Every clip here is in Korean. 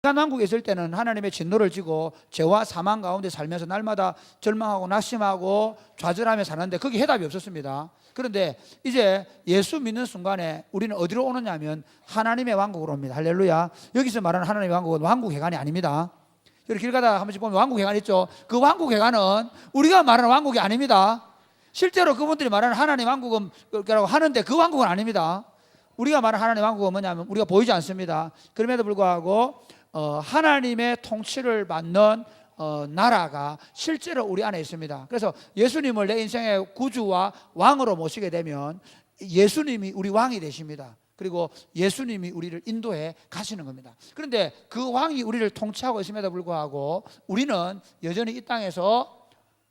인간 왕국에 있을 때는 하나님의 진노를 지고 죄와 사망 가운데 살면서 날마다 절망하고 낙심하고 좌절하며 사는데 거기 해답이 없었습니다. 그런데 이제 예수 믿는 순간에 우리는 어디로 오느냐 하면 하나님의 왕국으로 옵니다. 할렐루야. 여기서 말하는 하나님의 왕국은 왕국회관이 아닙니다. 여기 길 가다가 한 번씩 보면 왕국회관 있죠. 그 왕국회관은 우리가 말하는 왕국이 아닙니다. 실제로 그분들이 말하는 하나님 왕국이라고 하는데 그 왕국은 아닙니다. 우리가 말하는 하나님 왕국은 뭐냐면 우리가 보이지 않습니다. 그럼에도 불구하고 하나님의 통치를 받는 나라가 실제로 우리 안에 있습니다. 그래서 예수님을 내 인생의 구주와 왕으로 모시게 되면 예수님이 우리 왕이 되십니다. 그리고 예수님이 우리를 인도해 가시는 겁니다. 그런데 그 왕이 우리를 통치하고 있음에도 불구하고 우리는 여전히 이 땅에서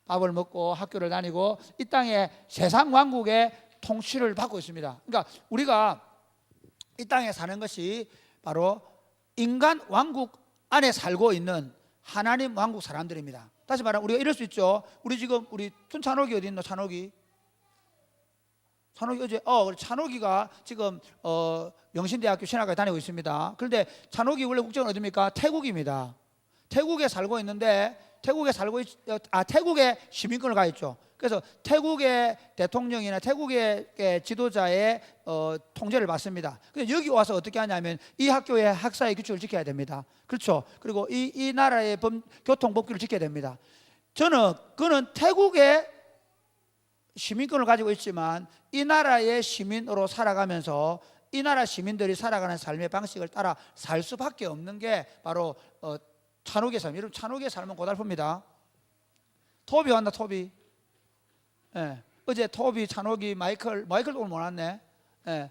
밥을 먹고 학교를 다니고 이 땅의 세상 왕국의 통치를 받고 있습니다. 그러니까 우리가 이 땅에 사는 것이 바로 인간 왕국 안에 살고 있는 하나님 왕국 사람들입니다. 다시 말하면 우리가 이럴 수 있죠. 우리 지금 우리 찬옥이 어디 있노? 찬옥이 어제 찬옥이가 지금 명신대학교 신학과에 다니고 있습니다. 그런데 찬옥이 원래 국적은 어디입니까? 태국입니다. 태국에 살고 있는데 태국에 시민권을 가 있죠. 그래서 태국의 대통령이나 태국의 지도자의 통제를 받습니다. 그래서 여기 와서 어떻게 하냐면 이 학교의 학사의 규칙을 지켜야 됩니다. 그렇죠. 그리고 이 나라의 교통법규를 지켜야 됩니다. 그는 태국의 시민권을 가지고 있지만 이 나라의 시민으로 살아가면서 이 나라 시민들이 살아가는 삶의 방식을 따라 살 수밖에 없는 게 바로 찬옥의 삶. 여러분 찬옥의 삶은 고달픕니다. 토비 왔나? 토비. 예. 어제 토비, 찬옥이, 마이클도 오늘 못 왔네. 예.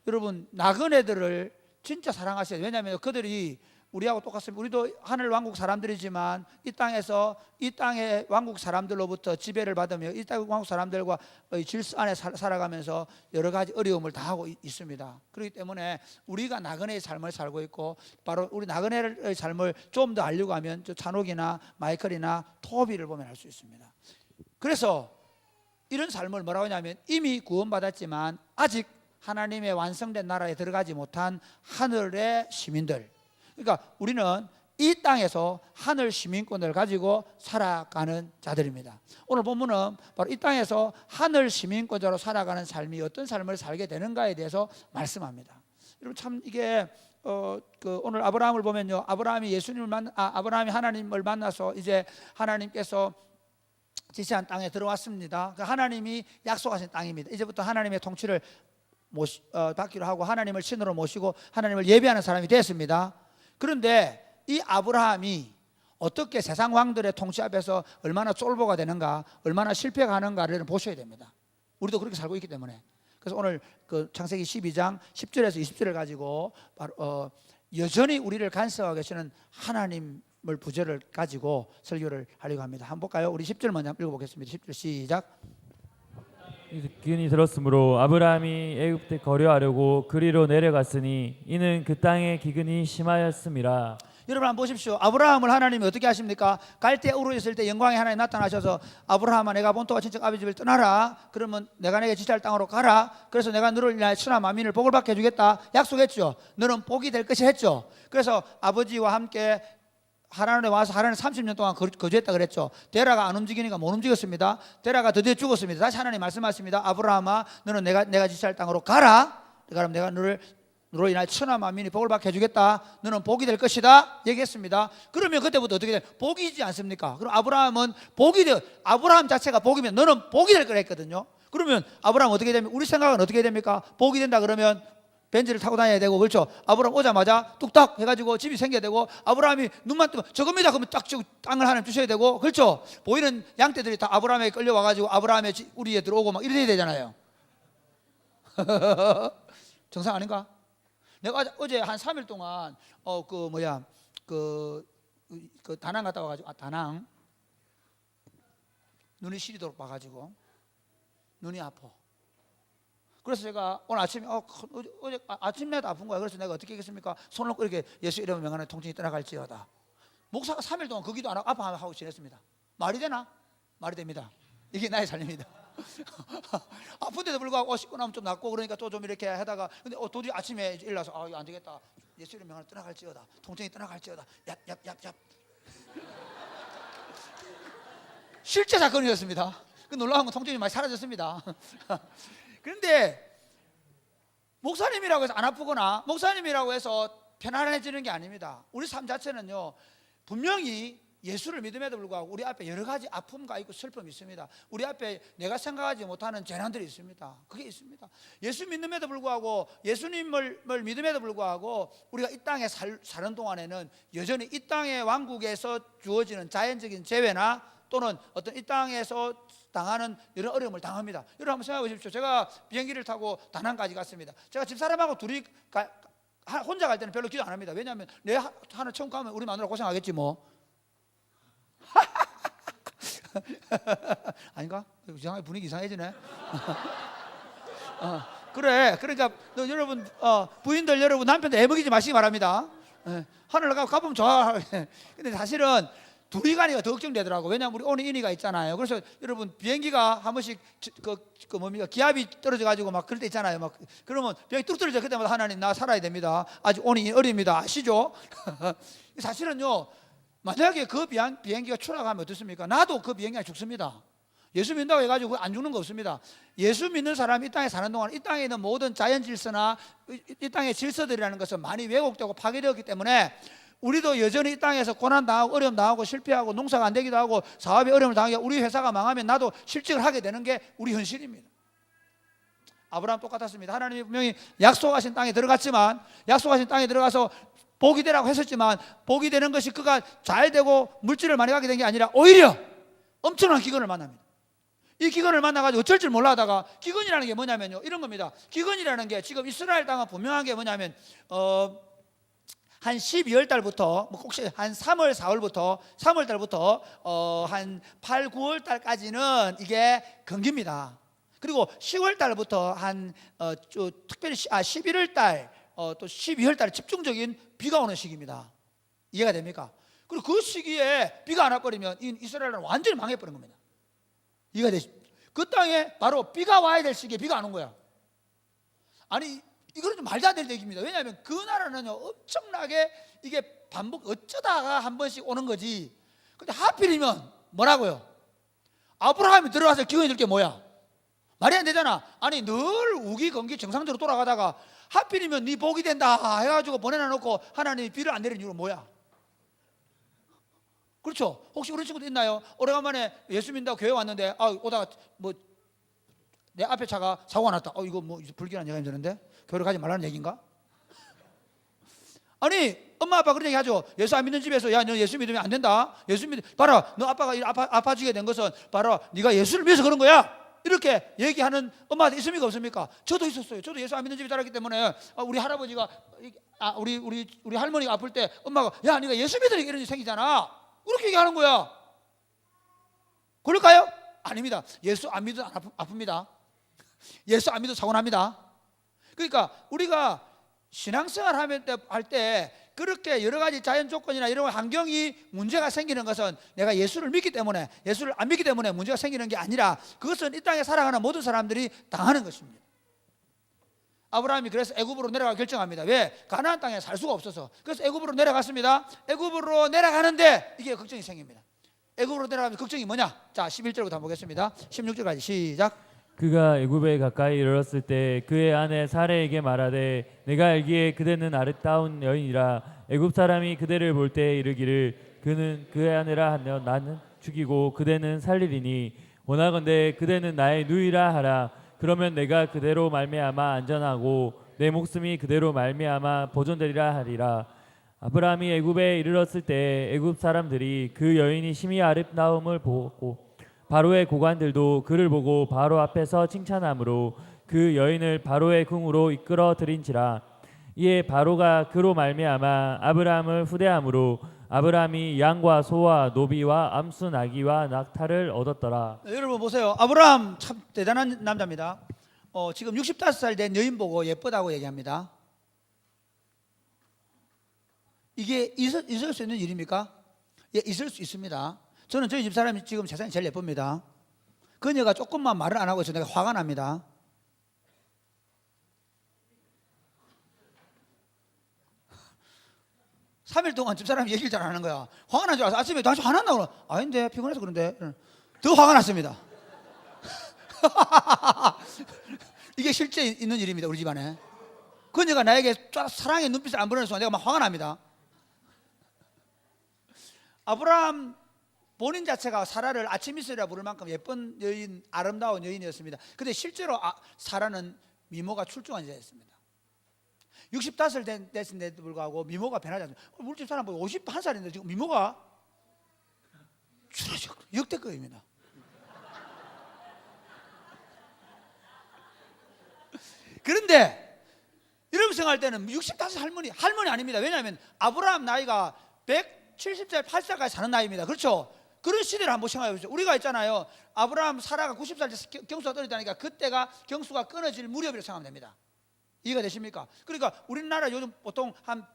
여러분 나그네들을 진짜 사랑하셔야 돼요. 왜냐하면 그들이 우리하고 똑같습니다. 우리도 하늘 왕국 사람들이지만 이 땅의 왕국 사람들로부터 지배를 받으며 이 땅의 왕국 사람들과 질서 안에 살아가면서 여러 가지 어려움을 당하고 있습니다. 그렇기 때문에 우리가 나그네의 삶을 살고 있고 바로 우리 나그네의 삶을 좀 더 알려고 하면 저 찬옥이나 마이클이나 토비를 보면 알 수 있습니다. 그래서 이런 삶을 뭐라고 하냐면 이미 구원받았지만 아직 하나님의 완성된 나라에 들어가지 못한 하늘의 시민들. 그러니까 우리는 이 땅에서 하늘 시민권을 가지고 살아가는 자들입니다. 오늘 본문은 바로 이 땅에서 하늘 시민권자로 살아가는 삶이 어떤 삶을 살게 되는가에 대해서 말씀합니다. 여러분 참 이게 오늘 아브라함을 보면요, 아브라함이 하나님을 만나서 이제 하나님께서 지시한 땅에 들어왔습니다. 하나님이 약속하신 땅입니다. 이제부터 하나님의 통치를 받기로 하고 하나님을 신으로 모시고 하나님을 예배하는 사람이 되었습니다. 그런데 이 아브라함이 어떻게 세상 왕들의 통치 앞에서 얼마나 쫄보가 되는가, 얼마나 실패가는가를 보셔야 됩니다. 우리도 그렇게 살고 있기 때문에. 그래서 오늘 그 창세기 12장 10절에서 20절을 가지고 바로 여전히 우리를 간섭하고 계시는 하나님을 부제를 가지고 설교를 하려고 합니다. 한번 볼까요? 우리 10절 먼저 읽어보겠습니다. 10절 시작. 기근이 들었으므로 아브라함이 애굽에 거류하려고 그리로 내려갔으니 이는 그 땅에 기근이 심하였음이라. 여러분 한번 보십시오. 아브라함을 하나님이 어떻게 하십니까? 갈대 우르 있을 때 영광의 하나님 나타나셔서 아브라함아 내가 본토와 친척 아비 집을 떠나라. 그러면 내가 내게 지시할 땅으로 가라. 그래서 내가 너를 인하여 천하 만민을 복을 받게 해주겠다 약속했죠. 너는 복이 될 것이 했죠. 그래서 아버지와 함께 하란에 와서 하란에 30년 동안 거주했다 그랬죠. 데라가 안 움직이니까 못 움직였습니다. 데라가 드디어 죽었습니다. 다시 하나님 말씀하십니다. 아브라함아 너는 내가 지시할 땅으로 가라. 그럼 내가 너로 인하여 천하 만민이 복을 받게 해주겠다. 너는 복이 될 것이다 얘기했습니다. 그러면 그때부터 어떻게 돼? 복이지 않습니까? 그럼 아브라함 자체가 복이면 너는 복이 될 거라 했거든요. 그러면 아브라함 어떻게 되면 우리 생각은 어떻게 됩니까? 복이 된다 그러면 벤츠를 타고 다녀야 되고 그렇죠. 아브라함 오자마자 뚝딱 해가지고 집이 생겨야 되고 아브라함이 눈만 뜨면 저겁니다 그러면 딱 땅을 하나님 주셔야 되고 그렇죠. 보이는 양떼들이 다 아브라함에게 끌려와가지고 아브라함의 우리에 들어오고 막 이래야 되잖아요. 정상 아닌가? 내가 어제 한 3일 동안 다낭 갔다 와가지고 다낭 눈이 시리도록 봐가지고 눈이 아파. 그래서 제가 오늘 아침에 어제 아침에도 아픈 거야. 그래서 내가 어떻게 하겠습니까? 손을 놓고 이렇게 예수 이름을 명하는 통증이 떠나갈지어다. 목사가 3일 동안 거기도 안 하고 아파하고 지냈습니다. 말이 되나? 말이 됩니다. 이게 나의 삶입니다. 아픈데도 불구하고 씻고 나면 좀 낫고 그러니까 또 좀 이렇게 하다가 근데 도저히 아침에 일어나서 이거 안 되겠다. 예수의 명을 떠나갈지어다. 통증이 떠나갈지어다. 얍. 실제 사건이었습니다. 그 놀라운 건 통증이 많이 사라졌습니다. 그런데 목사님이라고 해서 안 아프거나 목사님이라고 해서 편안해지는 게 아닙니다. 우리 삶 자체는요, 분명히 예수를 믿음에도 불구하고 우리 앞에 여러 가지 아픔과 있고 슬픔이 있습니다. 우리 앞에 내가 생각하지 못하는 재난들이 있습니다. 그게 있습니다. 예수 믿음에도 불구하고, 예수님을 믿음에도 불구하고 우리가 이 땅에 사는 동안에는 여전히 이 땅의 왕국에서 주어지는 자연적인 재해나 또는 어떤 이 땅에서 당하는 이런 어려움을 당합니다. 여러분 한번 생각해 보십시오. 제가 비행기를 타고 다낭까지 갔습니다. 제가 집사람하고 둘이 혼자 갈 때는 별로 기도 안 합니다. 왜냐하면 내 하나 처음 가면 우리 마누라 고생하겠지 뭐. 아닌가? 이상하게 분위기 이상해지네. 그래. 그러니까 여러분 부인들 여러분 남편들 애먹이지 마시기 바랍니다. 하늘 가보면 좋아. 근데 사실은 둘이 가니까 더 걱정되더라고. 왜냐하면 우리 오는 인이가 있잖아요. 그래서 여러분 비행기가 한 번씩 뭡니까 기압이 떨어져 가지고 막 그럴 때 있잖아요. 막 그러면 비행기 뚝 떨어져. 그때마다 하나님 나 살아야 됩니다. 아직 오는 인 어립니다. 아시죠? 사실은요, 만약에 그 비행기가 추락하면 어떻습니까? 나도 그 비행기가 죽습니다. 예수 믿는다고 해가지고 안 죽는 거 없습니다. 예수 믿는 사람이 이 땅에 사는 동안 이 땅에 있는 모든 자연 질서나 이 땅의 질서들이라는 것은 많이 왜곡되고 파괴되었기 때문에 우리도 여전히 이 땅에서 고난당하고 어려움 당하고 실패하고 농사가 안 되기도 하고 사업에 어려움을 당하게, 우리 회사가 망하면 나도 실직을 하게 되는 게 우리 현실입니다. 아브라함 똑같았습니다. 하나님이 분명히 약속하신 땅에 들어갔지만, 약속하신 땅에 들어가서 복이 되라고 했었지만 복이 되는 것이 그가 잘 되고 물질을 많이 갖게 된 게 아니라 오히려 엄청난 기근을 만납니다. 이 기근을 만나가지고 어쩔 줄 몰라 하다가, 기근이라는 게 뭐냐면요, 이런 겁니다. 기근이라는 게 지금 이스라엘 땅은 분명한 게 뭐냐면 한 12월 달부터 혹시 한 3월 4월부터 3월 달부터 한 8, 9월 달까지는 이게 건기입니다. 그리고 10월 달부터 한 특별히 11월 달 또 12월 달에 집중적인 비가 오는 시기입니다. 이해가 됩니까? 그리고 그 시기에 비가 안 와버리면 이스라엘은 완전히 망해버린 겁니다. 이해가 되시죠? 그 땅에 바로 비가 와야 될 시기에 비가 안 온 거야. 아니 이거는 좀 말도 안 되는 얘기입니다. 왜냐하면 그 나라는요 엄청나게 이게 반복 어쩌다가 한 번씩 오는 거지. 근데 하필이면 뭐라고요? 아브라함이 들어가서 기근이 들 게 뭐야? 말이 안 되잖아. 아니 늘 우기 건기 정상대로 돌아가다가 하필이면 네 복이 된다 해가지고 보내놔놓고 하나님이 비를 안 내리는 이유는 뭐야? 그렇죠? 혹시 그런 친구도 있나요? 오래간만에 예수 믿는다고 교회 왔는데 오다가 뭐 내 앞에 차가 사고가 났다. 이거 뭐 불길한 얘기가 힘드는데 교회를 가지 말라는 얘기인가? 아니 엄마 아빠 그런 얘기 하죠. 예수 안 믿는 집에서 야 너 예수 믿으면 안 된다. 봐라 너 아빠가 아파지게 된 것은 바로 네가 예수를 믿어서 그런 거야. 이렇게 얘기하는 엄마들 있습니까 없습니까? 저도 있었어요. 저도 예수 안 믿는 집에 자랐기 때문에 우리 할아버지가 우리 할머니가 아플 때 엄마가 야 네가 예수 믿으니까 이런 일이 생기잖아. 그렇게 얘기하는 거야. 그럴까요? 아닙니다. 예수 안 믿어도 아픕니다. 예수 안 믿어도 사고 납니다. 그러니까 우리가 신앙생활 할 때 그렇게 여러 가지 자연 조건이나 이런 환경이 문제가 생기는 것은 내가 예수를 믿기 때문에, 예수를 안 믿기 때문에 문제가 생기는 게 아니라 그것은 이 땅에 살아가는 모든 사람들이 당하는 것입니다. 아브라함이 그래서 애굽으로 내려가기 결정합니다. 왜? 가나안 땅에 살 수가 없어서. 그래서 애굽으로 내려갔습니다. 애굽으로 내려가는데 이게 걱정이 생깁니다. 애굽으로 내려가면 걱정이 뭐냐? 자 11절부터 한번 보겠습니다. 16절까지 시작. 그가 애굽에 가까이 이르렀을 때 그의 아내 사레에게 말하되 내가 알기에 그대는 아름다운 여인이라 애굽 사람이 그대를 볼 때 이르기를 그는 그의 아내라 하며 나는 죽이고 그대는 살리리니 원하건대 그대는 나의 누이라 하라. 그러면 내가 그대로 말미암아 안전하고 내 목숨이 그대로 말미암아 보존되리라 하리라. 아브라함이 애굽에 이르렀을 때 애굽 사람들이 그 여인이 심히 아름다움을 보고 바로의 고관들도 그를 보고 바로 앞에서 칭찬함으로 그 여인을 바로의 궁으로 이끌어 들인지라. 이에 바로가 그로 말미암아 아브라함을 후대함으로 아브라함이 양과 소와 노비와 암수 나귀와 낙타를 얻었더라. 여러분 보세요. 아브라함 참 대단한 남자입니다. 지금 65살 된 여인 보고 예쁘다고 얘기합니다. 이게 있을 수 있는 일입니까? 예, 있을 수 있습니다. 저는 저희 집사람이 지금 세상에 제일 예쁩니다. 그녀가 조금만 말을 안 하고 있어서 내가 화가 납니다. 3일 동안 집사람이 얘기를 잘 안 하는 거야. 화가 난 줄 알았어. 아침에 당신 화났나? 그러 아닌데 피곤해서 그런데. 더 화가 났습니다. 이게 실제 있는 일입니다. 우리 집안에. 그녀가 나에게 쫙 사랑의 눈빛을 안 보내는 순간 내가 막 화가 납니다. 아브라함 본인 자체가 사라를 아침 이슬이라 부를 만큼 예쁜 여인, 아름다운 여인이었습니다. 근데 실제로 사라는 미모가 출중한 여자였습니다. 65살 됐는데도 불구하고 미모가 변하지 않습니다. 우리 집 사람 51살인데 지금 미모가 줄어져 역대급입니다. 그런데 이런 생각할 때는 65살 할머니 아닙니다. 왜냐하면 아브라함 나이가 170살 8살까지 사는 나이입니다. 그렇죠? 그런 시대를 한번 생각해 보세요. 우리가 있잖아요. 아브라함 사라가 90살 때 경수가 떨어지다니까 그때가 경수가 끊어질 무렵이라고 생각하면 됩니다. 이해가 되십니까? 그러니까 우리나라 요즘 보통 한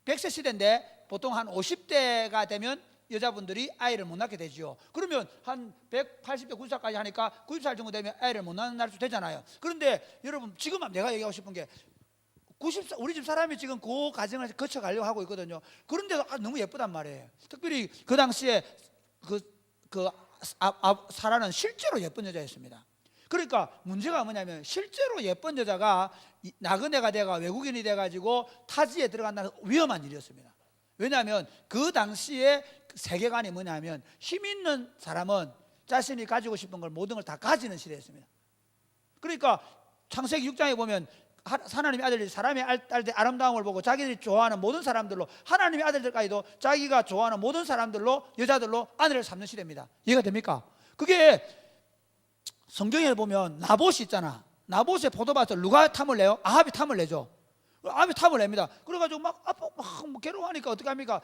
100세 시대인데 보통 한 50대가 되면 여자분들이 아이를 못 낳게 되지요. 그러면 한 180대 90살까지 하니까 90살 정도 되면 아이를 못 낳는 날도 되잖아요. 그런데 여러분 지금 내가 얘기하고 싶은 게 90살 우리 집 사람이 지금 그 과정을 거쳐가려고 하고 있거든요. 그런데도 너무 예쁘단 말이에요. 특별히 그 당시에 사라는 실제로 예쁜 여자였습니다. 그러니까 문제가 뭐냐면 실제로 예쁜 여자가 나그네가 돼가 외국인이 돼가지고 타지에 들어간다는 위험한 일이었습니다. 왜냐하면 그 당시에 세계관이 뭐냐면 힘 있는 사람은 자신이 가지고 싶은 걸 모든 걸 다 가지는 시대였습니다. 그러니까 창세기 6장에 보면 하나님의 아들들이 사람의 딸의 아름다움을 보고 자기들이 좋아하는 모든 사람들로 하나님의 아들들까지도 자기가 좋아하는 모든 사람들로 여자들로 아내를 삼는 시대입니다. 이해가 됩니까? 그게 성경에 보면 나봇이 있잖아. 나봇의 포도밭을 누가 탐을 내요? 아합이 탐을 내죠. 아합이 탐을 냅니다. 그래가지고 막 괴로워하니까 어떻게 합니까?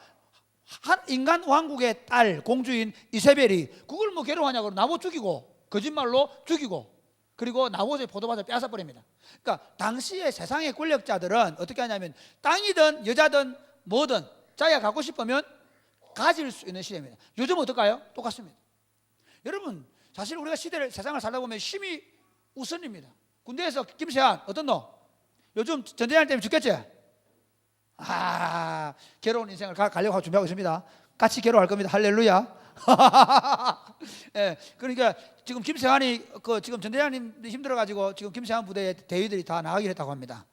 한 인간 왕국의 딸 공주인 이세벨이 그걸 뭐 괴로워하냐고 나봇 죽이고 거짓말로 죽이고 그리고 나봇의 포도밭을 빼앗아 버립니다. 그러니까 당시의 세상의 권력자들은 어떻게 하냐면 땅이든 여자든 뭐든 자기가 갖고 싶으면 가질 수 있는 시대입니다. 요즘 어떨까요? 똑같습니다. 여러분 사실 우리가 세상을 살다 보면 힘이 우선입니다. 군대에서 김세한 어떤 너? 요즘 전쟁할 때문에 죽겠지? 괴로운 인생을 가려고 준비하고 있습니다. 같이 괴로워할 겁니다. 할렐루야. 예, 그러니까 지금 김세환이 지금 전대장님 힘들어가지고 지금 김세환 부대에 대위들이 다 나가기로 했다고 합니다.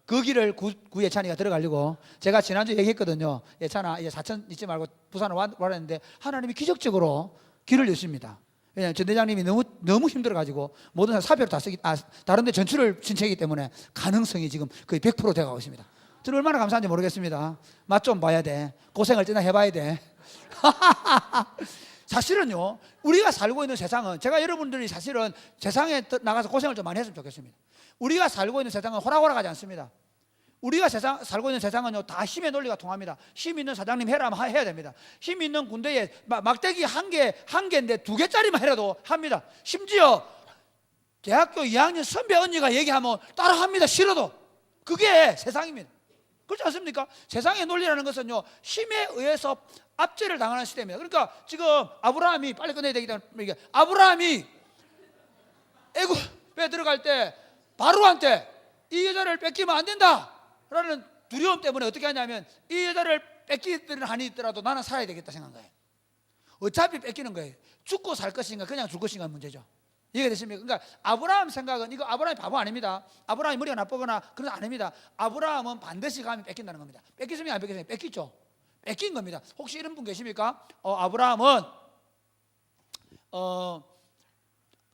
그 길을 구 예찬이가 들어가려고 제가 지난주에 얘기했거든요. 예찬아 이제 사천 잊지 말고 부산을 와라는데 하나님이 기적적으로 길을 여십니다. 왜냐하면 전대장님이 너무 힘들어가지고 모든 사표를 다 쓰기 다른데 전출을 신청이기 때문에 가능성이 지금 거의 100% 돼가고 있습니다. 저는 얼마나 감사한지 모르겠습니다. 맛 좀 봐야 돼. 고생을 찌나 해봐야 돼. 사실은요 우리가 살고 있는 세상은 제가 여러분들이 사실은 세상에 나가서 고생을 좀 많이 했으면 좋겠습니다. 우리가 살고 있는 세상은 호락호락하지 않습니다. 우리가 살고 있는 세상은요 다 힘의 논리가 통합니다. 힘 있는 사장님 해라면 해야 됩니다. 힘 있는 군대에 막대기 한 개인데 2개짜리만 해라도 합니다. 심지어 대학교 2학년 선배 언니가 얘기하면 따라합니다. 싫어도. 그게 세상입니다. 그렇지 않습니까? 세상의 논리라는 것은요 힘에 의해서 압제를 당하는 시대입니다. 그러니까 지금 아브라함이 빨리 끝내야 되기 때문에 아브라함이 애굽에 들어갈 때 바로한테 이 여자를 뺏기면 안 된다라는 두려움 때문에 어떻게 하냐면 이 여자를 뺏기는 한이 있더라도 나는 살아야 되겠다 생각한 거예요. 어차피 뺏기는 거예요. 죽고 살 것인가 그냥 줄 것인가 문제죠. 이해가 되십니까? 그러니까 아브라함 생각은 이거 아브라함이 바보 아닙니다. 아브라함이 머리가 나쁘거나 그런 거 아닙니다. 아브라함은 반드시 가면 뺏긴다는 겁니다. 뺏기습니까 안 뺏기습니까? 뺏기죠. 뺏긴 겁니다. 혹시 이런 분 계십니까? 아브라함은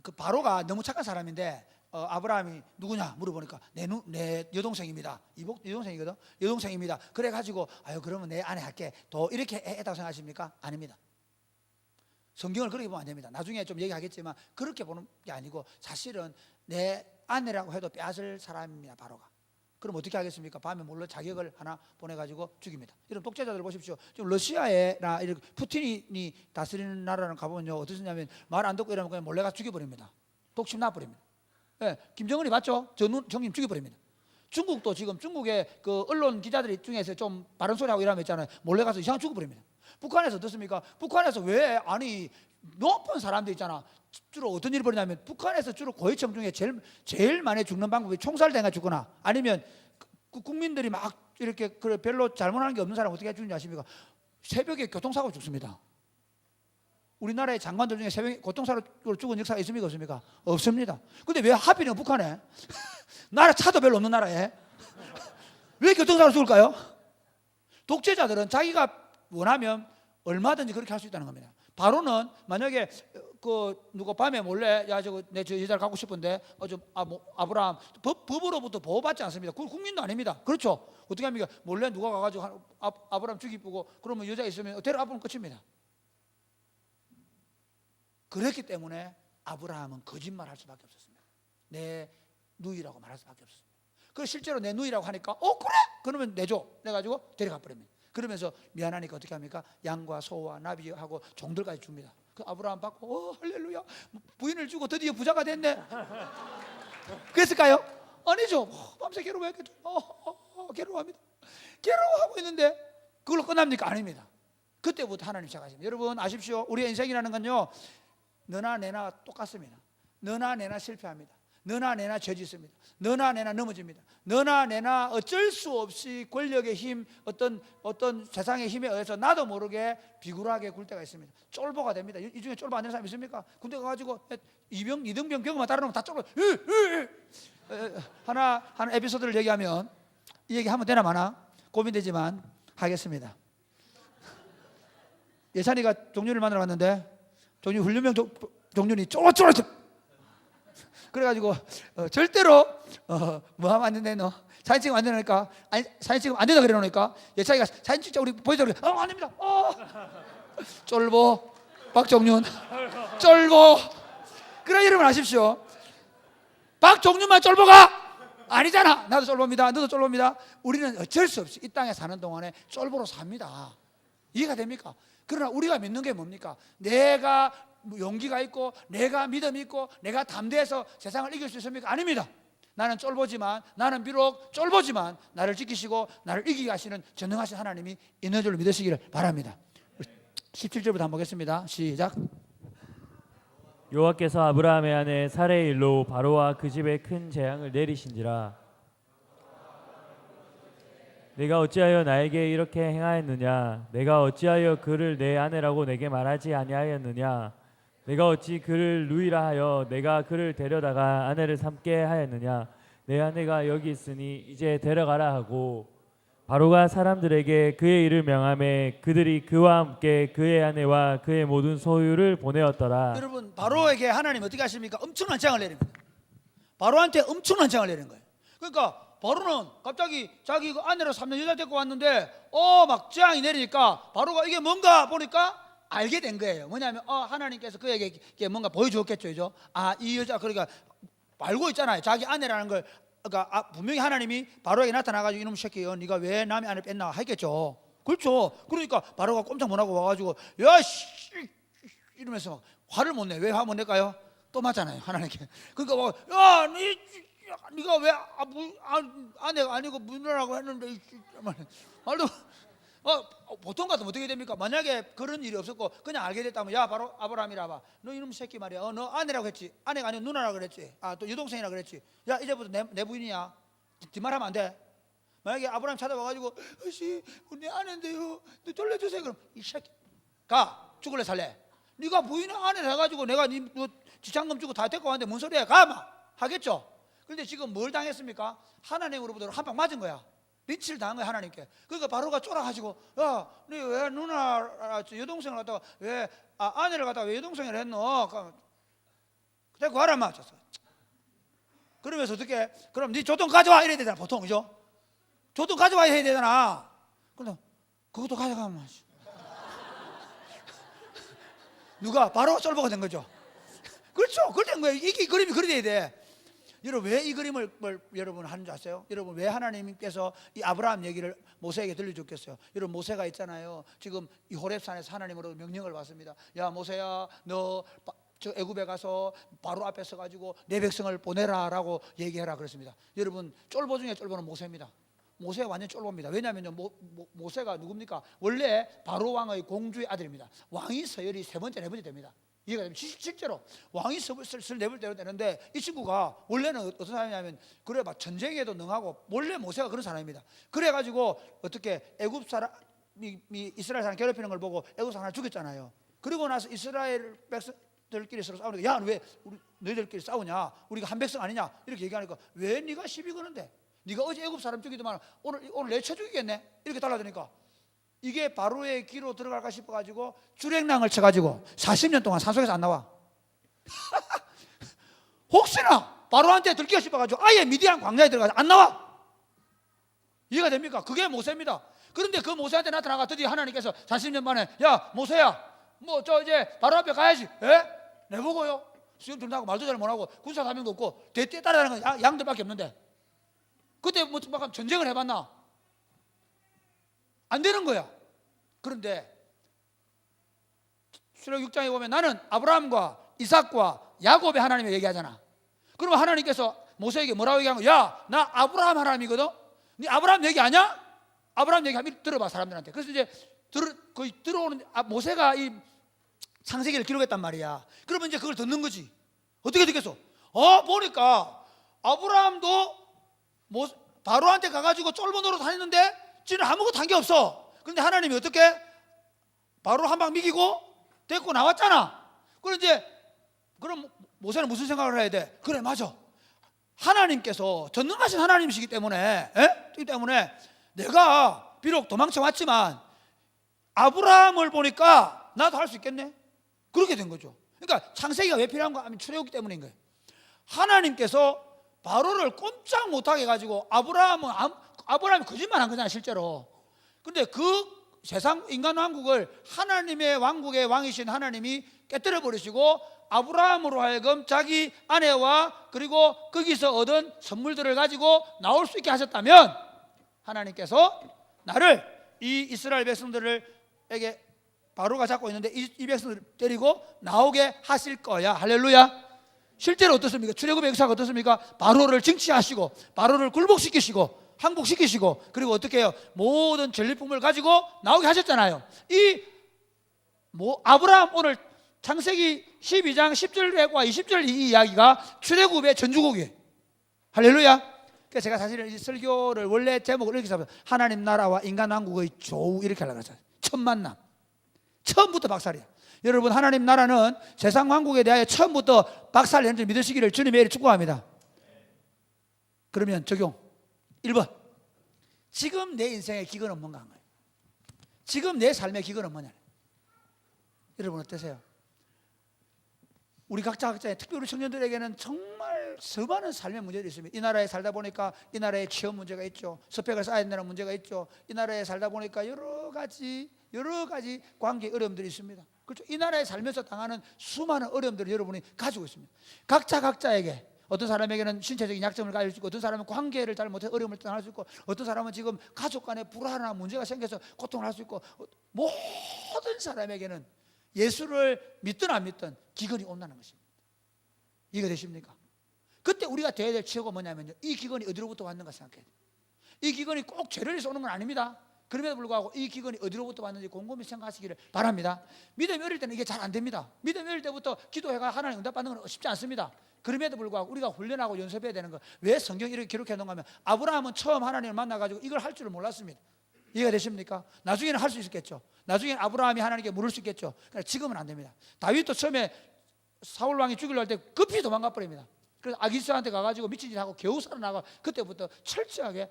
그 바로가 너무 착한 사람인데 아브라함이 누구냐 물어보니까 내 여동생입니다. 여동생이거든. 여동생입니다. 그래가지고 그러면 내 아내 할게. 또 이렇게 했다고 생각하십니까? 아닙니다. 성경을 그렇게 보면 안 됩니다. 나중에 좀 얘기하겠지만 그렇게 보는 게 아니고 사실은 내 아내라고 해도 빼앗을 사람입니다. 바로가. 그럼 어떻게 하겠습니까? 밤에 몰래 자격을 하나 보내가지고 죽입니다. 이런 독재자들 보십시오. 지금 러시아에나 이렇게 푸틴이 다스리는 나라는 가보면요 어떻냐면 말 안 듣고 이러면 그냥 몰래 가서 죽여버립니다. 독침 놔버립니다. 네, 김정은이 봤죠? 정님 죽여버립니다. 중국도 지금 중국의 그 언론 기자들이 중에서 좀 바른 소리 하고 이러면 있잖아요. 몰래 가서 이상한 죽여버립니다. 북한에서 어떻습니까? 북한에서 왜 높은 사람들 있잖아. 주로 어떤 일이 벌어냐면 북한에서 주로 고위층 중에 제일 많이 죽는 방법이 총살당해 죽거나 아니면 그 국민들이 막 이렇게 그래 별로 잘못하는 게 없는 사람 어떻게 해주는지 아십니까? 새벽에 교통사고 죽습니다. 우리나라의 장관들 중에 새벽에 교통사고로 죽은 역사가 있습니까? 없습니까? 없습니다. 근데 왜 하필이면 북한에 나라 차도 별로 없는 나라에 왜 교통사고로 죽을까요? 독재자들은 자기가 원하면 얼마든지 그렇게 할 수 있다는 겁니다. 바로는 만약에 그 누가 밤에 몰래 야 저거 내 저 여자를 갖고 싶은데 아브라함 법으로부터 보호받지 않습니다. 그 국민도 아닙니다. 그렇죠? 어떻게 합니까? 몰래 누가 가가지고 아브라함 죽이고 그러면 여자 있으면 데려가보면 끝입니다. 그렇기 때문에 아브라함은 거짓말할 수밖에 없었습니다. 내 누이라고 말할 수밖에 없었습니다. 그 실제로 내 누이라고 하니까 그래? 그러면 내줘. 내가지고 데려가 버립니다. 그러면서 미안하니까 어떻게 합니까? 양과 소와 나비하고 종들까지 줍니다. 그 아브라함 받고 할렐루야 부인을 주고 드디어 부자가 됐네. 그랬을까요? 아니죠. 밤새 괴로워했겠죠. 괴로워합니다. 괴로워하고 있는데 그걸로 끝납니까? 아닙니다. 그때부터 하나님 시작하십니다. 여러분 아십시오. 우리의 인생이라는 건요 너나 내나 똑같습니다. 너나 내나 실패합니다. 너나 내나 죄짓습니다. 너나 내나 넘어집니다. 너나 내나 어쩔 수 없이 권력의 힘, 어떤 세상의 힘에 의해서 나도 모르게 비굴하게 굴 때가 있습니다. 쫄보가 됩니다. 이 중에 쫄보 안 되는 사람 있습니까? 군대 가가지고 이등병 경험만 따르면 다 쫄보. 하나 에피소드를 얘기하면 이 얘기 하면 되나 마나 고민되지만 하겠습니다. 예찬이가 종륜을 만나러 갔는데 종륜 훈련병 종륜이 쫄쫄쫄 그래가지고 절대로 뭐 하면 안 된대 너 사진 찍으면 안 되니까 아니 사진 찍으면 안 된다 그래 놓으니까 예찬이가 사진 찍자 우리 보여줘 그래 안 됩니다 쫄보 박종륜 쫄보 그래 여러분 아십시오 박종륜만 쫄보가 아니잖아. 나도 쫄보입니다. 너도 쫄보입니다. 우리는 어쩔 수 없이 이 땅에 사는 동안에 쫄보로 삽니다. 이해가 됩니까? 그러나 우리가 믿는 게 뭡니까? 내가 용기가 있고 내가 믿음이 있고 내가 담대해서 세상을 이길 수 있습니까? 아닙니다. 나는 쫄보지만 나는 비록 쫄보지만 나를 지키시고 나를 이기게 하시는 전능하신 하나님이 있는 줄 믿으시기를 바랍니다. 17절부터 한번 보겠습니다. 시작. 여호와께서 아브라함의 아내 사레의 일로 바로와 그 집에 큰 재앙을 내리신지라. 내가 어찌하여 나에게 이렇게 행하였느냐? 내가 어찌하여 그를 내 아내라고 내게 말하지 아니하였느냐? 내가 어찌 그를 누이라 하여 내가 그를 데려다가 아내를 삼게 하였느냐? 내 아내가 여기 있으니 이제 데려가라 하고 바로가 사람들에게 그의 일을 명하매 그들이 그와 함께 그의 아내와 그의 모든 소유를 보내었더라. 여러분 바로에게 하나님 어떻게 하십니까? 엄청난 재앙을 내립니다. 바로한테 엄청난 재앙을 내리는 거예요. 그러니까 바로는 갑자기 자기 그 아내로 3년 여자 데리고 왔는데 막 재앙이 내리니까 바로가 이게 뭔가 보니까 알게 된 거예요. 뭐냐면 하나님께서 그에게 뭔가 보여주었겠죠. 그죠? 이 여자 그러니까 알고 있잖아요. 자기 아내라는 걸. 그러니까 분명히 하나님이 바로에게 나타나가지고 이놈 새끼야 네가 왜 남의 아내를 뺐나 하겠죠. 그렇죠. 그러니까 바로가 꼼짝 못하고 와가지고 야씨 이러면서 막 화를 못 내. 왜 화 못 낼까요? 또 맞잖아요 하나님께. 그러니까 막 네가 왜 아내가 아니고 문이라고 했는데 말도 보통 같으면 어떻게 됩니까? 만약에 그런 일이 없었고 그냥 알게 됐다면 야 바로 아브라함이라 봐. 너 이놈 새끼 말이야. 너 아내라고 했지. 아내가 아니고 누나라고 그랬지. 또 여동생이라고 그랬지. 야 이제부터 내 부인이야. 뒷말하면 안 돼. 만약에 아브라함 찾아와가지고 아씨 내 아내인데요. 너 돌려주세요. 그럼 이 새끼 가 죽을래 살래. 네가 부인의 아내를 해가지고 내가 너 지장금 주고 다 데리고 왔는데 뭔 소리야. 가마 하겠죠. 그런데 지금 뭘 당했습니까? 하나님으로부터 한 방 맞은 거야. 린치를 당한 거야 하나님께. 그러니까 바로가 쫄아가지고 야, 너 왜 누나 여동생을 갖다가 왜 아내를 갖다가 왜 여동생을 했노? 데리고 가라 맞췄어. 그러면서 어떻게? 그럼 네 조동 가져와 이래야 되잖아 보통 그죠? 조동 가져와야 해야 되잖아. 그럼 그것도 가져가면 누가 바로 쫄보가 된 거죠. 그렇죠. 그렇게 된 거예요. 이게 그림이 그리 돼야 돼. 여러분 왜 이 그림을 여러분 하는 줄 아세요? 여러분 왜 하나님께서 이 아브라함 얘기를 모세에게 들려줬겠어요? 여러분 모세가 있잖아요. 지금 이 호렙산에서 하나님으로 명령을 받습니다. 야 모세야 너 저 애굽에 가서 바로 앞에 서가지고 내 백성을 보내라라고 얘기해라 그랬습니다. 여러분 쫄보 중에 쫄보는 모세입니다. 모세가 완전 쫄보입니다. 왜냐하면 모세가 누굽니까? 원래 바로 왕의 공주의 아들입니다. 왕이 서열이 세 번째 네 번째 됩니다. 이해가 됩니다. 실제로 왕이 슬슬 내볼 대로 되는데 이 친구가 원래는 어떤 사람이냐면 그래 막 전쟁에도 능하고 원래 모세가 그런 사람입니다. 그래가지고 어떻게 애굽 사람이 이스라엘 사람 괴롭히는 걸 보고 애굽 사람 하나 죽였잖아요. 그리고 나서 이스라엘 백성들끼리 서로 싸우니까 야 왜 너희들끼리 싸우냐? 우리가 한 백성 아니냐? 이렇게 얘기하니까 왜 네가 시비 거는데? 네가 어제 애굽 사람 죽이더만 오늘 내 쳐 죽이겠네? 이렇게 달라드니까 이게 바로의 귀로 들어갈까 싶어가지고 주랭랑을 쳐가지고 40년 동안 산속에서 안 나와. 혹시나 바로한테 들키고 싶어가지고 아예 미디안 광야에 들어가서 안 나와. 이해가 됩니까? 그게 모세입니다. 그런데 그 모세한테 나타나가 드디어 하나님께서 40년 만에 야 모세야 뭐 저 이제 바로 앞에 가야지. 에? 내보고요 수영 준다고 말도 잘 못하고 군사 사명도 없고 대띠에 따라다니는 건 양들밖에 없는데 그때 뭐 전쟁을 해봤나? 안 되는 거야. 그런데 출애굽 6장에 보면 나는 아브라함과 이삭과 야곱의 하나님을 얘기하잖아. 그러면 하나님께서 모세에게 뭐라고 얘기한 거야? 야, 나 아브라함 하나님이거든. 네 아브라함 얘기 아냐? 아브라함 얘기 한번 들어봐 사람들한테. 그래서 이제 거의 들어오는 모세가 이 창세기를 기록했단 말이야. 그러면 이제 그걸 듣는 거지. 어떻게 듣겠어? 보니까 아브라함도 바로한테 가가지고 쫄보 노릇 다녔는데 지는 아무것도 한 게 없어. 그런데 하나님이 어떻게 바로 한 방 미기고 데리고 나왔잖아. 그럼 모세는 무슨 생각을 해야 돼? 그래 맞아. 하나님께서 전능하신 하나님이시기 때문에 내가 비록 도망쳐 왔지만 아브라함을 보니까 나도 할 수 있겠네. 그렇게 된 거죠. 그러니까 창세기가 왜 필요한 거 하면 출애굽기 때문인 거예요. 하나님께서 바로를 꼼짝 못하게 해가지고 아브라함이 거짓말한 거잖아 실제로. 근데 그 세상 인간 왕국을 하나님의 왕국의 왕이신 하나님이 깨뜨려 버리시고 아브라함으로 하여금 자기 아내와 그리고 거기서 얻은 선물들을 가지고 나올 수 있게 하셨다면 하나님께서 나를 이 이스라엘 백성들에게 바로가 잡고 있는데 이 백성들을 데리고 나오게 하실 거야. 할렐루야. 실제로 어떻습니까? 출애굽의 역사가 어떻습니까? 바로를 징치하시고 바로를 굴복시키시고 항복시키시고 그리고 어떻게 해요? 모든 전리품을 가지고 나오게 하셨잖아요. 아브라함 오늘 창세기 12장 10절과 20절 이 이야기가 출애굽의 전주곡이에요. 할렐루야. 그래서 제가 사실은 이 설교를 원래 제목을 이렇게 잡아요. 하나님 나라와 인간 왕국의 조우 이렇게 하려고 했어요. 첫 만남. 처음부터 박살이야. 여러분 하나님 나라는 세상 왕국에 대하여 처음부터 박살내는 줄 믿으시기를 주님의 축복합니다. 그러면 적용 1번 지금 내 인생의 기근은 뭔가 한 거예요. 지금 내 삶의 기근은 뭐냐. 여러분 어떠세요? 우리 각자의 특별히 청년들에게는 정말 수많은 삶의 문제들이 있습니다. 이 나라에 살다 보니까 이 나라에 취업 문제가 있죠. 스펙을 쌓아야 되는 문제가 있죠. 이 나라에 살다 보니까 여러 가지 관계 어려움들이 있습니다. 그렇죠? 이 나라에 살면서 당하는 수많은 어려움들을 여러분이 가지고 있습니다. 각자에게 어떤 사람에게는 신체적인 약점을 가질 수 있고 어떤 사람은 관계를 잘 못해 어려움을 당할 수 있고 어떤 사람은 지금 가족 간에 불화나 문제가 생겨서 고통을 할 수 있고 모든 사람에게는 예수를 믿든 안 믿든 기근이 온다는 것입니다. 이해가 되십니까? 그때 우리가 돼야 될 치유가 뭐냐면요, 이 기근이 어디로부터 왔는가 생각해야 돼요. 이 기근이 꼭 죄를 해서 오는 건 아닙니다. 그럼에도 불구하고 이 기근이 어디로부터 왔는지 곰곰이 생각하시기를 바랍니다. 믿음이 어릴 때는 이게 잘 안 됩니다. 믿음이 어릴 때부터 기도해가 하나님 응답받는 건 쉽지 않습니다. 그럼에도 불구하고 우리가 훈련하고 연습해야 되는 거, 왜 성경이 이렇게 기록해 놓은 거면 아브라함은 처음 하나님을 만나가지고 이걸 할 줄을 몰랐습니다. 이해가 되십니까? 나중에는 할 수 있겠죠. 나중에는 아브라함이 하나님께 물을 수 있겠죠. 그러나 지금은 안 됩니다. 다윗도 처음에 사울 왕이 죽이려 할 때 급히 도망가 버립니다. 그래서 아기스한테 가가지고 미친 짓 하고 겨우 살아나가 그때부터 철저하게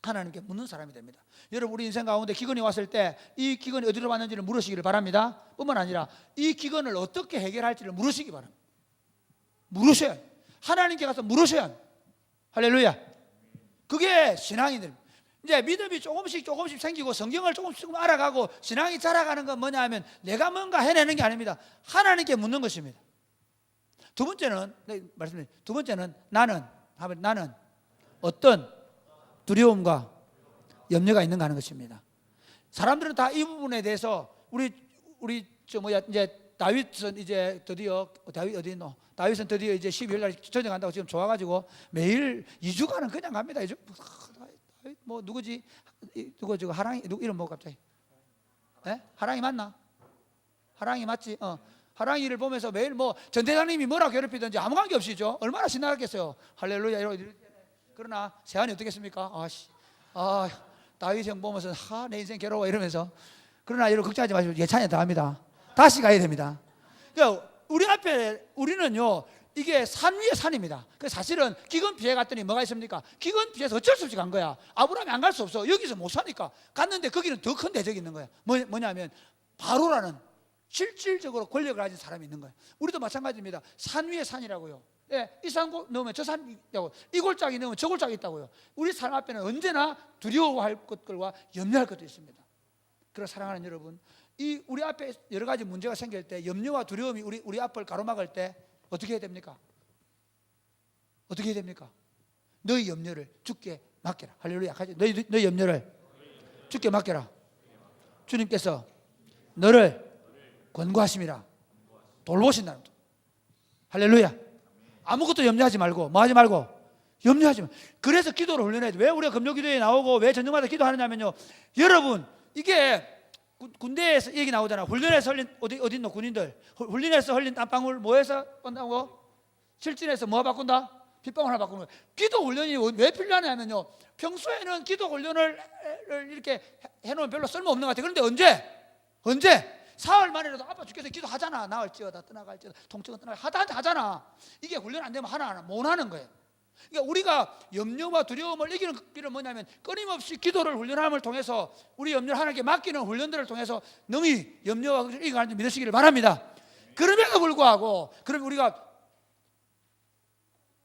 하나님께 묻는 사람이 됩니다. 여러분 우리 인생 가운데 기근이 왔을 때 이 기근이 어디로 왔는지를 물으시기를 바랍니다. 뿐만 아니라 이 기근을 어떻게 해결할지를 물으시기 바랍니다. 물으셔야 해요. 하나님께 가서 물으셔야 합니다. 할렐루야. 그게 신앙이 됩니다. 이제 믿음이 조금씩 생기고 성경을 조금씩 알아가고 신앙이 자라가는 건 뭐냐 하면 내가 뭔가 해내는 게 아닙니다. 하나님께 묻는 것입니다. 두 번째는 나는 어떤 두려움과 염려가 있는가 하는 것입니다. 사람들은 다 이 부분에 대해서 이제 다윗은 드디어 이제 12일 날 전쟁한다고 지금 좋아가지고 매일 2주간은 그냥 갑니다. 뭐 누구지? 누구 하랑이 누구 이름 뭐 갑자기? 예? 하랑이 맞나? 하랑이 맞지? 하랑이를 보면서 매일 뭐 전대장님이 뭐라 괴롭히든지 아무 관계 없이죠. 얼마나 신나겠어요. 할렐루야. 그러나 세안이 어떻겠습니까? 다윗 형 보면서 내 인생 괴로워 이러면서. 그러나 여러분 걱정하지 마시고 예찬이 다 합니다. 다시 가야 됩니다. 그러니까 우리 앞에 우리는요 이게 산 위에 산입니다. 그 사실은 기근 피해 갔더니 뭐가 있습니까? 기근 피해서 어쩔 수 없이 간 거야. 아브라함이 안 갈 수 없어. 여기서 못 사니까 갔는데 거기는 더 큰 대적이 있는 거야. 뭐냐면 바로라는 실질적으로 권력을 가진 사람이 있는 거예요. 우리도 마찬가지입니다. 산 위에 산이라고요. 예, 이 산 넘으면 저 산 있다고, 이 골짜기 넘으면 저 골짜기 있다고요. 우리 삶 앞에는 언제나 두려워할 것들과 염려할 것도 있습니다. 그래서 사랑하는 여러분, 이 우리 앞에 여러 가지 문제가 생길 때 염려와 두려움이 우리 앞을 가로막을 때 어떻게 해야 됩니까? 어떻게 해야 됩니까? 너희 염려를 주께 맡겨라. 할렐루야. 너희 염려를 주께 맡겨라. 주님께서 너를 권고하심이라. 돌보신다는 것. 할렐루야. 아무것도 염려하지 말고 뭐 하지 말고 염려하지 마. 그래서 기도를 훈련해야 돼. 왜 우리가 금요기도에 나오고 왜 저녁마다 기도하느냐면요, 여러분 이게 군대에서 얘기 나오잖아. 훈련에서 흘린 어디 있노 군인들. 훈련에서 흘린 땀방울 뭐해서 온다고? 실진에서 뭐 바꾼다? 빗방울 하나 바꾸는 거예요. 기도 훈련이 왜 필요하냐면요, 평소에는 기도 훈련을 이렇게 해놓으면 별로 쓸모없는 것 같아요. 그런데 언제? 사흘 만이라도 아파 죽겠어 기도하잖아. 나을지어다 떠나갈지어다 통증은 떠나갈 하잖아. 이게 훈련 안 되면 하나 못 하는 거예요. 그러니까 우리가 염려와 두려움을 이기는 길은 뭐냐면 끊임없이 기도를 훈련함을 통해서 우리 염려를 하나님께 맡기는 훈련들을 통해서 능히 염려와 이겨가는 줄 믿으시기를 바랍니다. 그럼에도 불구하고 그럼 우리가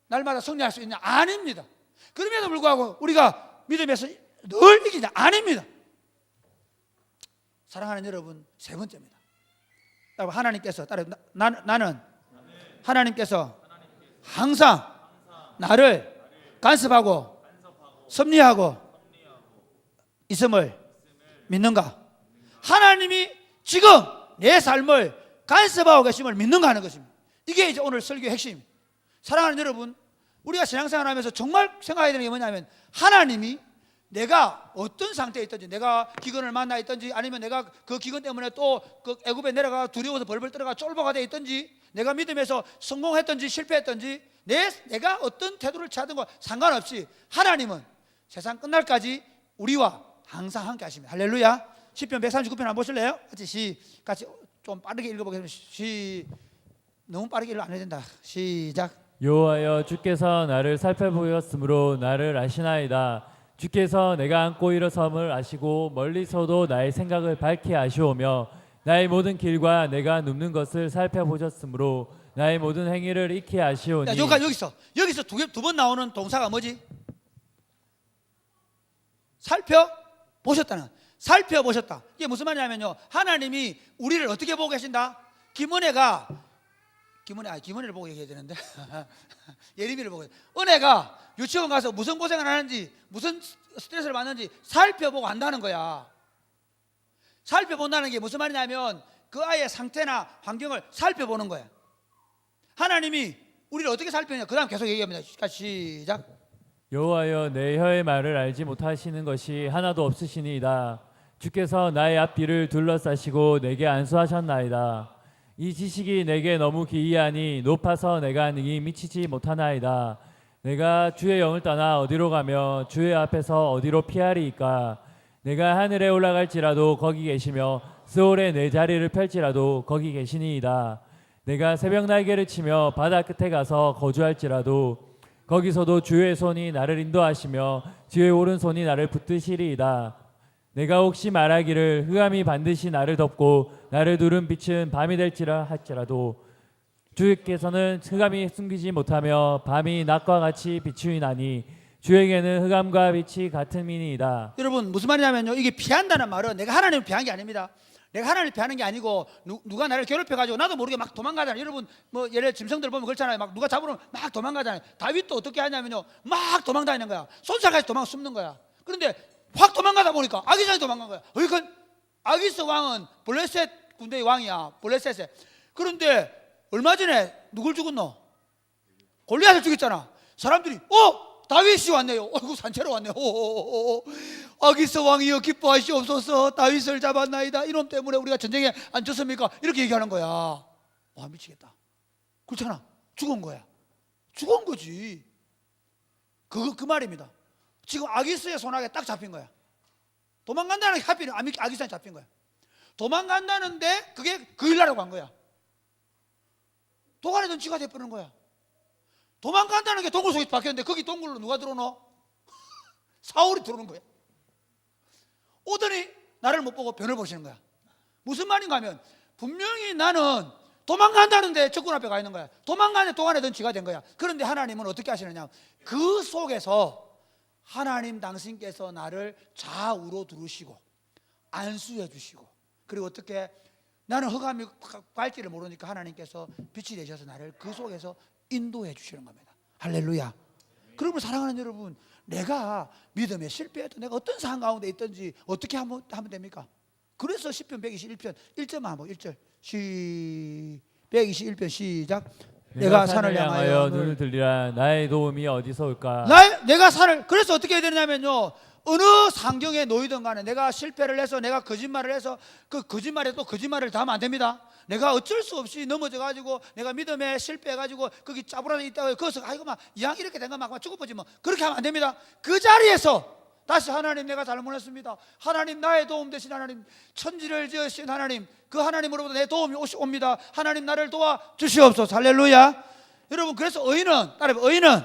날마다 승리할 수 있냐? 아닙니다. 그럼에도 불구하고 우리가 믿음에서 늘 이기냐? 아닙니다. 사랑하는 여러분, 세 번째입니다. 하나님께서 나는 하나님께서 항상 나를 간섭하고 섭리하고 있음을 믿는가? 하나님이 지금 내 삶을 간섭하고 계심을 믿는가 하는 것입니다. 이게 이제 오늘 설교의 핵심입니다. 사랑하는 여러분, 우리가 신앙생활하면서 정말 생각해야 되는 게 뭐냐면 하나님이 내가 어떤 상태에 있든지, 내가 기근을 만나 있든지, 아니면 내가 그 기근 때문에 또 그 애굽에 내려가 두려워서 벌벌 떨어가 쫄보가 돼 있든지, 내가 믿음에서 성공했든지 실패했든지, 내가 어떤 태도를 취하든 거 상관없이 하나님은 세상 끝날까지 우리와 항상 함께 하십니다. 할렐루야. 시편 139편 한번 보실래요? 같이 좀 빠르게 읽어보겠습니다. 너무 빠르게 읽으면 안 해야 된다. 시작. 여호와여, 주께서 나를 살펴보셨으므로 나를 아시나이다. 주께서 내가 앉고 일어섬을 아시고 멀리서도 나의 생각을 밝히 아시오며 나의 모든 길과 내가 눕는 것을 살펴보셨으므로 나의 모든 행위를 익히 아시오니. 여기서 두 번 나오는 동사가 뭐지? 살펴보셨다는, 살펴보셨다. 이게 무슨 말이냐면요, 하나님이 우리를 어떻게 보고 계신다? 기문이를 보고 얘기해야 되는데 예림이를 보고, 은혜가 유치원 가서 무슨 고생을 하는지, 무슨 스트레스를 받는지 살펴보고 한다는 거야. 살펴본다는 게 무슨 말이냐면 그 아이의 상태나 환경을 살펴보는 거야. 하나님이 우리를 어떻게 살펴보냐, 그 다음 계속 얘기합니다. 시작. 여호와여, 내 혀의 말을 알지 못하시는 것이 하나도 없으시니이다. 주께서 나의 앞뒤를 둘러싸시고 내게 안수하셨나이다. 이 지식이 내게 너무 기이하니 높아서 내가 능히 미치지 못하나이다. 내가 주의 영을 떠나 어디로 가며 주의 앞에서 어디로 피하리이까? 내가 하늘에 올라갈지라도 거기 계시며 스올에 내 자리를 펼지라도 거기 계시니이다. 내가 새벽 날개를 치며 바다 끝에 가서 거주할지라도 거기서도 주의 손이 나를 인도하시며 주의 오른손이 나를 붙드시리이다. 내가 혹시 말하기를 흑암이 반드시 나를 덮고 나를 두른 빛은 밤이 될지라 할지라도 주께서는 흑암이 숨기지 못하며 밤이 낮과 같이 비추이나니 주에게는 흑암과 빛이 같은 미니이다. 여러분 무슨 말이냐면요, 이게 피한다는 말은 내가 하나님을 피한 게 아닙니다. 내가 하나님을 피하는 게 아니고 누가 나를 괴롭혀가지고 나도 모르게 막 도망가잖아요. 여러분 뭐 예를 짐승들 보면 그렇잖아요. 막 누가 잡으면 막 도망가잖아요. 다윗도 어떻게 하냐면요, 막 도망다니는 거야. 손살까지 도망 숨는 거야. 그런데 확 도망가다 보니까 아기장이 도망간 거야. 아기스 왕은 블레셋 군대의 왕이야. 블레셋에. 그런데 얼마 전에 누굴 죽었노? 골리앗을 죽였잖아. 사람들이 다윗이 왔네요. 어이구 산채로 왔네요. 아기스 왕이여 기뻐하시옵소서. 다윗을 잡았나이다. 이놈 때문에 우리가 전쟁에 안 졌습니까? 이렇게 얘기하는 거야. 와 미치겠다. 그렇잖아. 죽은 거야. 죽은 거지. 그 말입니다. 지금 아기스의 손아귀에 딱 잡힌 거야. 도망간다는 게 하필 아기스에 잡힌 거야. 도망간다는데 그게 그 일나라고 한 거야. 도관에 던지가 돼버리는 거야. 도망간다는 게 동굴 속에 박혔는데 거기 동굴로 누가 들어오노? 사울이 들어오는 거야. 오더니 나를 못 보고 변을 보시는 거야. 무슨 말인가 하면 분명히 나는 도망간다는데 적군 앞에 가 있는 거야. 도망가는데 도관에 던지가 된 거야. 그런데 하나님은 어떻게 하시느냐, 그 속에서 하나님 당신께서 나를 좌우로 두르시고 안수해 주시고, 그리고 어떻게 나는 흑암이 갈지를 모르니까 하나님께서 빛이 되셔서 나를 그 속에서 인도해 주시는 겁니다. 할렐루야. 그러면 사랑하는 여러분, 내가 믿음에 실패해도 내가 어떤 상황 가운데 있든지 어떻게 하면 됩니까? 그래서 시편 121편 1절만 한번 1절 121편 시작. 내가 산을 향하여 눈을 들리라. 나의 도움이 어디서 올까? 내가 산을, 그래서 어떻게 해야 되냐면요, 어느 상경에 놓이든 간에 내가 실패를 해서 내가 거짓말을 해서 그 거짓말에 또 거짓말을 다 하면 안 됩니다. 내가 어쩔 수 없이 넘어져 가지고 내가 믿음에 실패해 가지고 거기 짜부라져 있다가 거기서 아이고 막 이왕 이렇게 된 거 막 죽어보지 뭐 그렇게 하면 안 됩니다. 그 자리에서 다시 하나님, 내가 잘못했습니다. 하나님, 나의 도움 되신 하나님, 천지를 지으신 하나님, 그 하나님으로부터 내 도움이 옵니다. 하나님, 나를 도와 주시옵소서. 할렐루야. 여러분, 그래서 의인은 따라해, 의인은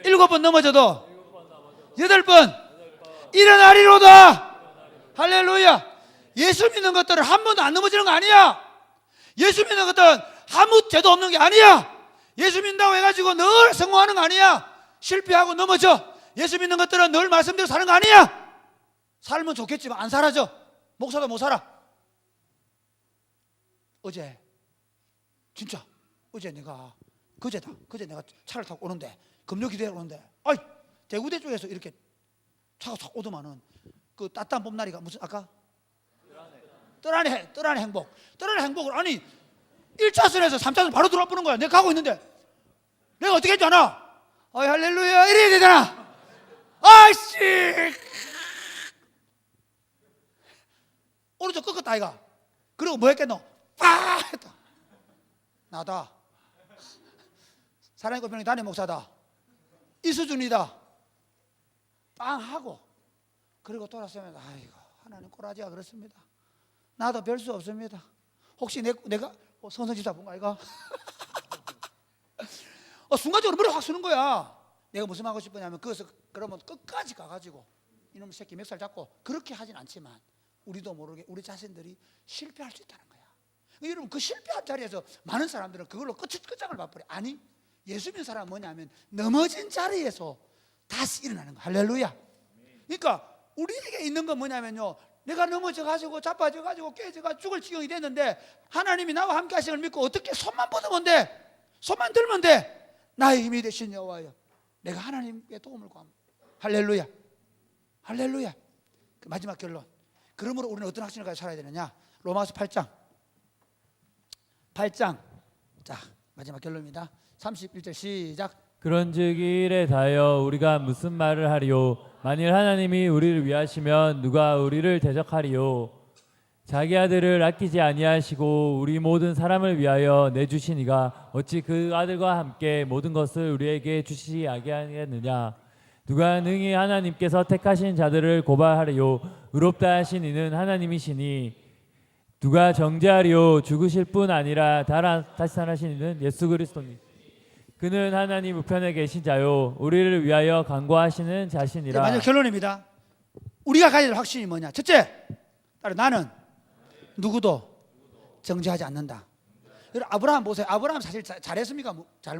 7번 넘어져도 8번 일어나리로다. 할렐루야. 예수 믿는 것들은 한 번도 안 넘어지는 거 아니야. 예수 믿는 것들은 아무 죄도 없는 게 아니야. 예수 믿는다고 해가지고 늘 성공하는 거 아니야. 실패하고 넘어져. 예수 믿는 것들은 늘 말씀대로 사는 거 아니야. 살면 좋겠지만 안 살아져. 목사도 못 살아. 어제 진짜 어제 내가 그제 내가 차를 타고 오는데, 금요기대로 오는데, 아이 대구대 쪽에서 이렇게 차가 탁 오더만은 그 따뜻한 봄날이가 무슨 아까 뜰 안의 행복, 뜰 안의 행복을, 아니 1차선에서 3차선 바로 들어와 보는 거야. 내가 가고 있는데 내가 어떻게 했지 않아? 아이 할렐루야 이래야 되잖아. 아이씨 오른쪽 꺾었다 아이가. 그리고 뭐 했겠노? 빠 했다. 나다. 사랑의 꽃병이 담임 목사다. 이 수준이다. 빵 하고 그리고 돌아서면 아이고 하나님 꼬라지가 그렇습니다. 나도 별 수 없습니다. 혹시 내가 성성집사 본가 이거? 순간적으로 머리 확 쓰는 거야. 내가 무슨 하고 싶으냐면 그것을 그러면 끝까지 가가지고 이놈 새끼 멱살 잡고 그렇게 하진 않지만 우리도 모르게 우리 자신들이 실패할 수 있다는 거야. 여러분, 그 실패한 자리에서 많은 사람들은 그걸로 끝장을 봐버려. 아니, 예수 믿는 사람은 뭐냐면 넘어진 자리에서 다시 일어나는 거야. 할렐루야. 그러니까 우리에게 있는 건 뭐냐면요, 내가 넘어져가지고 자빠져가지고 깨져가지고 죽을 지경이 됐는데 하나님이 나와 함께 하시는 걸 믿고 어떻게 손만 뻗으면 돼, 손만 들면 돼. 나의 힘이 되신 여호와여, 내가 하나님께 도움을 구합니다. 할렐루야. 할렐루야. 그 마지막 결론. 그러므로 우리는 어떤 확신을 가지고 살아야 되느냐? 로마서 8장. 자, 마지막 결론입니다. 31절 시작. 그런즉 이 일에 다하여 우리가 무슨 말을 하리요? 만일 하나님이 우리를 위하시면 누가 우리를 대적하리요? 자기 아들을 아끼지 아니하시고 우리 모든 사람을 위하여 내주시니가 어찌 그 아들과 함께 모든 것을 우리에게 주시지 아니하겠느냐? 누가 능히 하나님께서 택하신 자들을 고발하리요? 의롭다 하신 이는 하나님이시니 누가 정죄하리요? 죽으실 뿐 아니라 다시 살아신 이는 예수 그리스도니 그는 하나님 우편에 계신 자요 우리를 위하여 간구하시는 자신이라. 마지막 결론입니다. 우리가 가져야 될 확신이 뭐냐? 첫째, 나는 누구도 정죄하지 않는다. 여러분, 아브라함 보세요. 아브라함 사실 잘했습니까?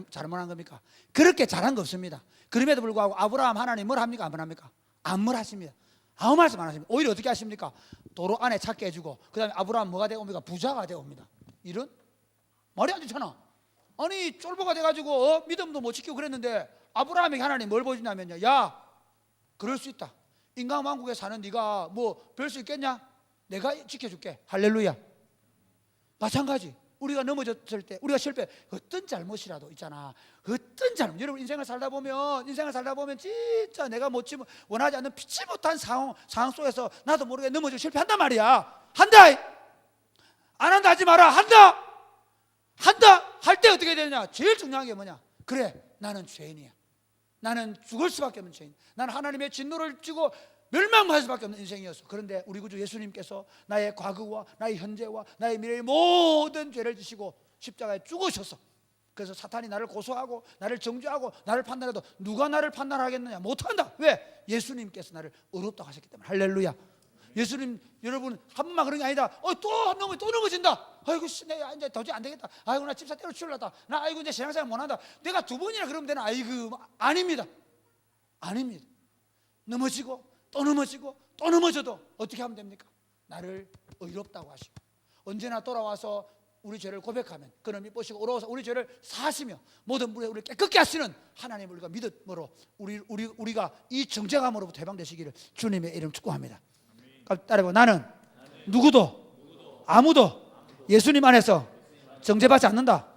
잘못한 겁니까? 그렇게 잘한 거 없습니다. 그럼에도 불구하고 아브라함 하나님 뭘 합니까? 안 합니까? 안 하십니다. 아무 말씀 안 하십니다. 오히려 어떻게 하십니까? 도로 안에 찾게 해주고, 그 다음에 아브라함 뭐가 되어 옵니까? 부자가 되어 옵니다. 이런 말이 안 되잖아. 아니 쫄보가 돼가지고 믿음도 못 지키고 그랬는데 아브라함에게 하나님 뭘 보여주냐면요, 야 그럴 수 있다. 인간왕국에 사는 네가 뭐 별 수 있겠냐? 내가 지켜줄게. 할렐루야. 마찬가지 우리가 넘어졌을 때, 우리가 실패, 어떤 잘못이라도 있잖아. 어떤 잘못, 여러분 인생을 살다 보면 진짜 내가 원하지 않는 피치 못한 상황 속에서 나도 모르게 넘어지고 실패한단 말이야. 한다. 안 한다 하지 마라. 한다. 한다 할 때 어떻게 되느냐? 제일 중요한 게 뭐냐? 그래, 나는 죄인이야. 나는 죽을 수밖에 없는 죄인. 나는 하나님의 진노를 지고 멸망할 수밖에 없는 인생이었어. 그런데 우리 구주 예수님께서 나의 과거와 나의 현재와 나의 미래의 모든 죄를 지시고 십자가에 죽으셨어. 그래서 사탄이 나를 고소하고 나를 정죄하고 나를 판단해도 누가 나를 판단하겠느냐? 못한다. 왜? 예수님께서 나를 의롭다고 하셨기 때문에. 할렐루야. 예수님, 여러분 한 번만 그런 게 아니다. 또 넘어진다. 아이고 내가 이제 도저히 안 되겠다. 아이고 나 집사 때려치우려다. 나 아이고 이제 신앙생활 못한다. 내가 두 번이나 그러면 되나? 아이고 아닙니다. 아닙니다. 넘어지고 또 넘어지고 또 넘어져도 어떻게 하면 됩니까? 나를 의롭다고 하시고 언제나 돌아와서 우리 죄를 고백하면 그는 미쁘시고 의로워서 우리 죄를 사하시며 모든 불에 우리를 깨끗게 하시는 하나님을 우리가 믿음으로 우리가 이 정죄감으로부터 해방되시기를 주님의 이름 축복합니다. 따라해봐. 나는 누구도 아무도 예수님 안에서 정죄받지 않는다.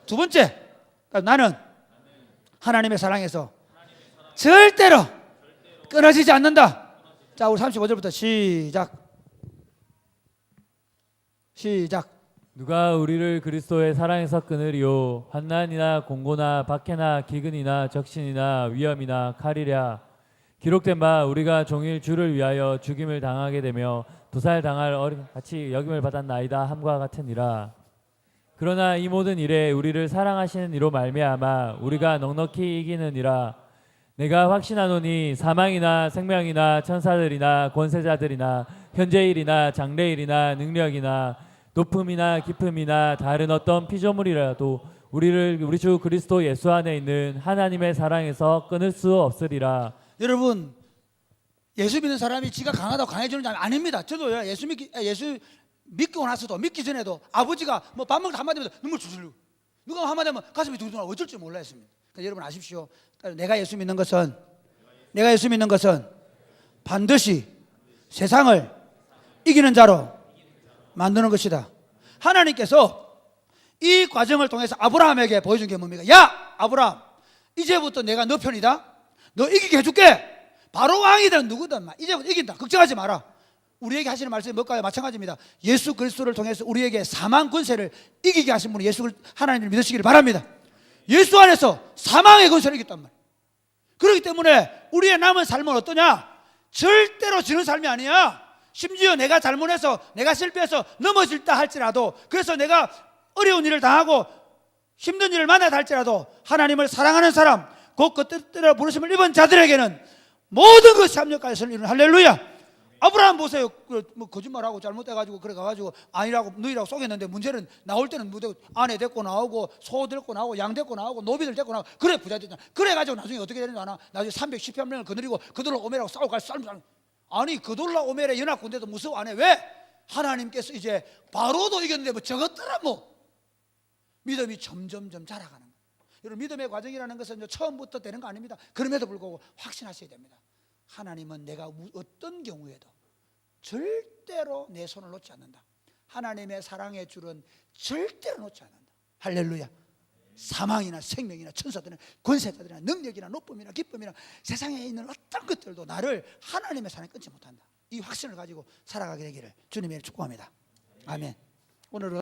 두 번째, 나는 하나님의 사랑에서 절대로 끊어지지 않는다. 자, 우리 35절부터 시작. 누가 우리를 그리스도의 사랑에서 끊으리요? 환난이나 공고나 박해나 기근이나 적신이나 위험이나 칼이랴. 기록된 바 우리가 종일 주를 위하여 죽임을 당하게 되며 도살당할 어린 같이 여김을 받았나이다 함과 같으니라. 그러나 이 모든 일에 우리를 사랑하시는 이로 말미암아 우리가 넉넉히 이기느니라. 내가 확신하노니 사망이나 생명이나 천사들이나 권세자들이나 현재일이나 장래일이나 능력이나 높음이나 깊음이나 다른 어떤 피조물이라도 우리 주 그리스도 예수 안에 있는 하나님의 사랑에서 끊을 수 없으리라. 여러분, 예수 믿는 사람이 지가 강하다고 강해지는 게 아닙니다. 저도요, 예수 믿고 나서도, 믿기 전에도 아버지가 뭐 밥 먹다 한마디 하면 눈물 주슬르고 누가 한마디 하면 가슴이 두근두근 어쩔 줄 몰라 했습니다. 그러니까 여러분 아십시오. 내가 예수 믿는 것은 반드시 세상을 이기는 자로 만드는 것이다. 하나님께서 이 과정을 통해서 아브라함에게 보여준 게 뭡니까? 야 아브라함, 이제부터 내가 너 편이다. 너 이기게 해줄게. 바로 왕이든 누구든 이제부터 이긴다. 걱정하지 마라. 우리에게 하시는 말씀이 뭘까요? 마찬가지입니다. 예수 그리스도를 통해서 우리에게 사망 권세를 이기게 하신 분이 하나님을 믿으시기를 바랍니다. 예수 안에서 사망의 권세를 이겼단 말이에요. 그렇기 때문에 우리의 남은 삶은 어떠냐? 절대로 지는 삶이 아니야. 심지어 내가 잘못해서 내가 실패해서 넘어질다 할지라도, 그래서 내가 어려운 일을 당하고 힘든 일을 만나다 할지라도 하나님을 사랑하는 사람, 곧 그 뜻대로 부르심을 입은 자들에게는 모든 것이 합력하여 선을 이루는 할렐루야. 아브라함 보세요. 뭐 거짓말하고 잘못해가지고 그래 가가지고 아니라고 너희라고 속였는데, 문제는 나올 때는 아내 데리고 나오고 소 데리고 나오고 양 데리고 나오고 노비들 데리고 나오고 그래 부자 됐잖아. 그래가지고 나중에 어떻게 되는지 아나? 나중에 310명을 거느리고 그들로 오메라고 싸우고 갈 삶. 아니 그돌라 오메라 연합 군대도 무서워 안 해. 왜? 하나님께서 이제 바로도 이겼는데 뭐 저것들아 뭐. 믿음이 점점점 자라가는 거예요. 여러분, 믿음의 과정이라는 것은 처음부터 되는 거 아닙니다. 그럼에도 불구하고 확신하셔야 됩니다. 하나님은 내가 어떤 경우에도 절대로 내 손을 놓지 않는다. 하나님의 사랑의 줄은 절대로 놓지 않는다. 할렐루야. 사망이나 생명이나 천사들이나 권세자들이나 능력이나 높음이나 기쁨이나 세상에 있는 어떤 것들도 나를 하나님의 사랑에 끊지 못한다. 이 확신을 가지고 살아가게 되기를 주님의 축복합니다. 아멘. 오늘은